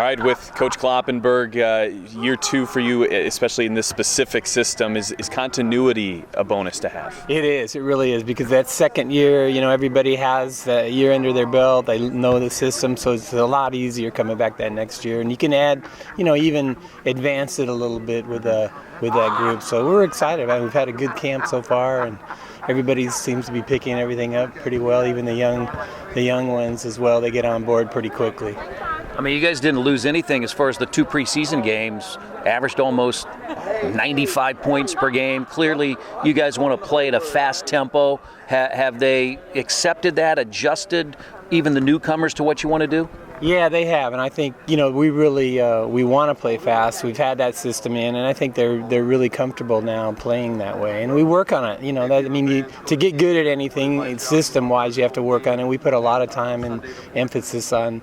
right, with Coach Kloppenburg, year two for you, especially in this specific system, is continuity a bonus to have? It is. It really is, because that second year, everybody has a year under their belt. They know the system, so it's a lot easier coming back that next year. And you can add, even advance it a little bit with that group. So we're excited. We've had a good camp so far, and everybody seems to be picking everything up pretty well. Even the young ones as well. They get on board pretty quickly. I mean, you guys didn't lose anything as far as the 2 preseason games, averaged almost 95 points per game. Clearly, you guys want to play at a fast tempo. Have they accepted that, adjusted even the newcomers to what you want to do? Yeah, they have, and I think, we really we want to play fast. We've had that system in, and I think they're really comfortable now playing that way. And we work on it. To get good at anything, system-wise, you have to work on it. We put a lot of time and emphasis on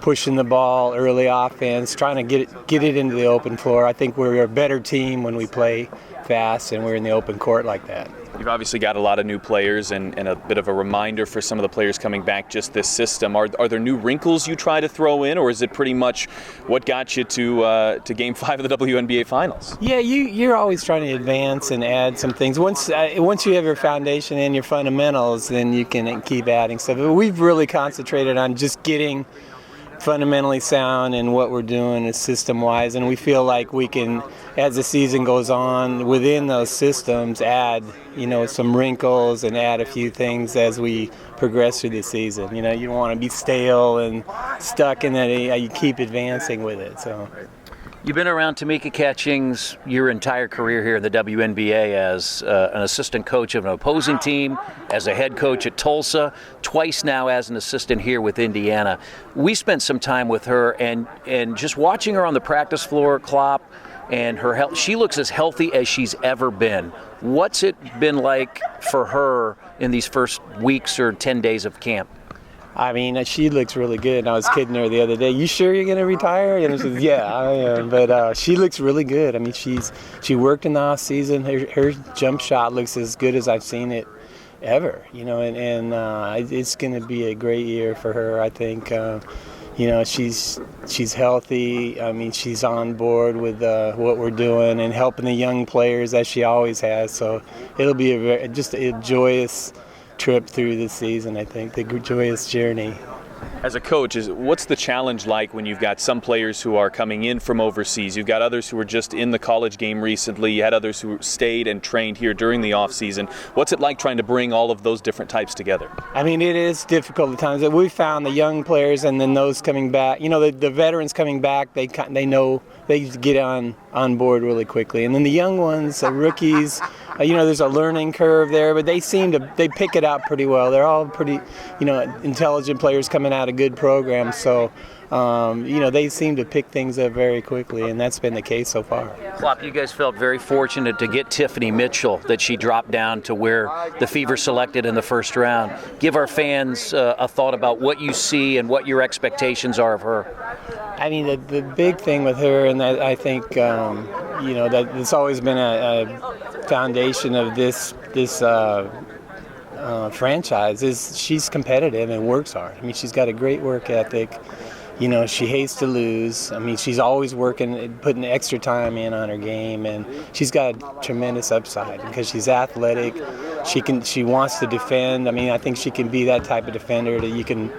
pushing the ball, early offense, trying to get it into the open floor. I think we're a better team when we play fast and we're in the open court like that. You've obviously got a lot of new players and a bit of a reminder for some of the players coming back, just this system. Are there new wrinkles you try to throw in, or is it pretty much what got you to Game 5 of the WNBA Finals? Yeah, you're always trying to advance and add some things. Once you have your foundation and your fundamentals, then you can keep adding stuff. But we've really concentrated on just getting fundamentally sound in what we're doing is system-wise, and we feel like we can, as the season goes on, within those systems add some wrinkles and add a few things as we progress through the season. You don't want to be stale and stuck in that. You keep advancing with it. So you've been around Tamika Catchings your entire career here in the WNBA as an assistant coach of an opposing team, as a head coach at Tulsa, twice now as an assistant here with Indiana. We spent some time with her, and just watching her on the practice floor, Klopp, and her health, she looks as healthy as she's ever been. What's it been like for her in these first weeks or 10 days of camp? I mean, she looks really good. And I was kidding her the other day, "You sure you're going to retire?" And she says, "Yeah, I am." But she looks really good. I mean, she worked in the off season. Her jump shot looks as good as I've seen it ever. And it's going to be a great year for her. I think. She's healthy. I mean, she's on board with what we're doing and helping the young players as she always has. So it'll be just a joyous trip through the season, I think, the joyous journey. As a coach, what's the challenge like when you've got some players who are coming in from overseas? You've got others who were just in the college game recently. You had others who stayed and trained here during the off season. What's it like trying to bring all of those different types together? I mean, it is difficult at times. We found the young players and then those coming back, the veterans coming back, they know they get on board really quickly. And then the young ones, the rookies, there's a learning curve there, but they pick it up pretty well. They're all pretty, intelligent players coming out of good programs. So, they seem to pick things up very quickly, and that's been the case so far. Klopp, you guys felt very fortunate to get Tiffany Mitchell, that she dropped down to where the Fever selected in the first round. Give our fans a thought about what you see and what your expectations are of her. I mean, the big thing with her, and I think, that it's always been a foundation of this franchise, is she's competitive and works hard. I mean, she's got a great work ethic. She hates to lose. I mean, she's always working, putting extra time in on her game, and she's got tremendous upside because she's athletic. She wants to defend. I mean, I think she can be that type of defender that you can,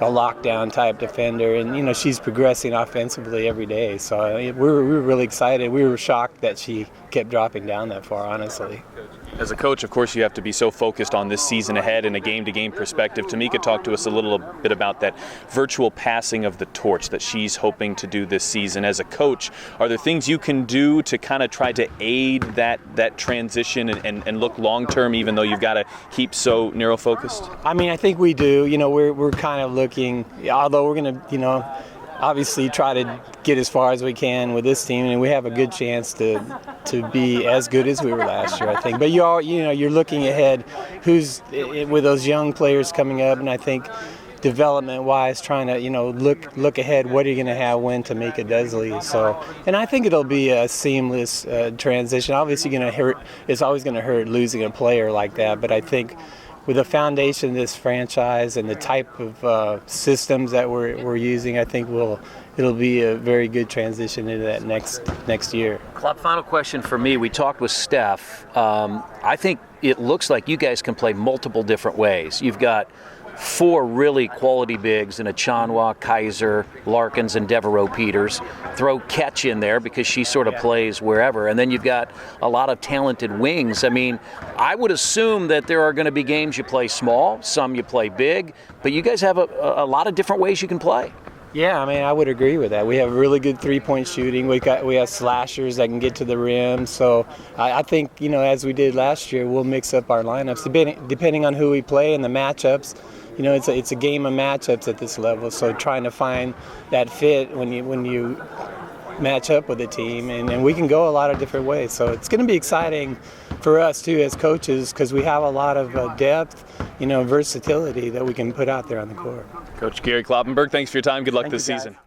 a lockdown type defender, and she's progressing offensively every day. So we were really excited. We were shocked that she kept dropping down that far, honestly. As a coach, of course, you have to be so focused on this season ahead in a game-to-game perspective. Tamika talked to us a little bit about that virtual passing of the torch that she's hoping to do this season. As a coach, are there things you can do to kind of try to aid that transition and look long-term, even though you've got to keep so narrow-focused? I mean, I think we do. We're kind of looking, although we're going to, obviously try to get as far as we can with this team, and we have a good chance to be as good as we were last year, I think. But you're looking ahead, who's with those young players coming up, and I think development-wise, trying to look ahead. What are you going to have when Tamika does leave? So, and I think it'll be a seamless transition. Obviously, it's always going to hurt losing a player like that, but I think with the foundation of this franchise and the type of systems that we're using, I think it'll be a very good transition into that next year. Klopp, final question for me. We talked with Steph. I think it looks like you guys can play multiple different ways. You've got 4 really quality bigs in Achanwa, Kaiser, Larkins, and Devereaux Peters. Throw Ketch in there because she sort of plays wherever. And then you've got a lot of talented wings. I mean, I would assume that there are going to be games you play small, some you play big, but you guys have a lot of different ways you can play. Yeah, I mean, I would agree with that. We have really good three-point shooting. We have slashers that can get to the rim. So I think, as we did last year, we'll mix up our lineups depending on who we play and the matchups. It's a game of matchups at this level. So trying to find that fit when you match up with a team, and we can go a lot of different ways. So it's going to be exciting for us too as coaches because we have a lot of depth, versatility that we can put out there on the court. Coach Gary Kloppenburg, thanks for your time. Good luck Thank this you, guys. season.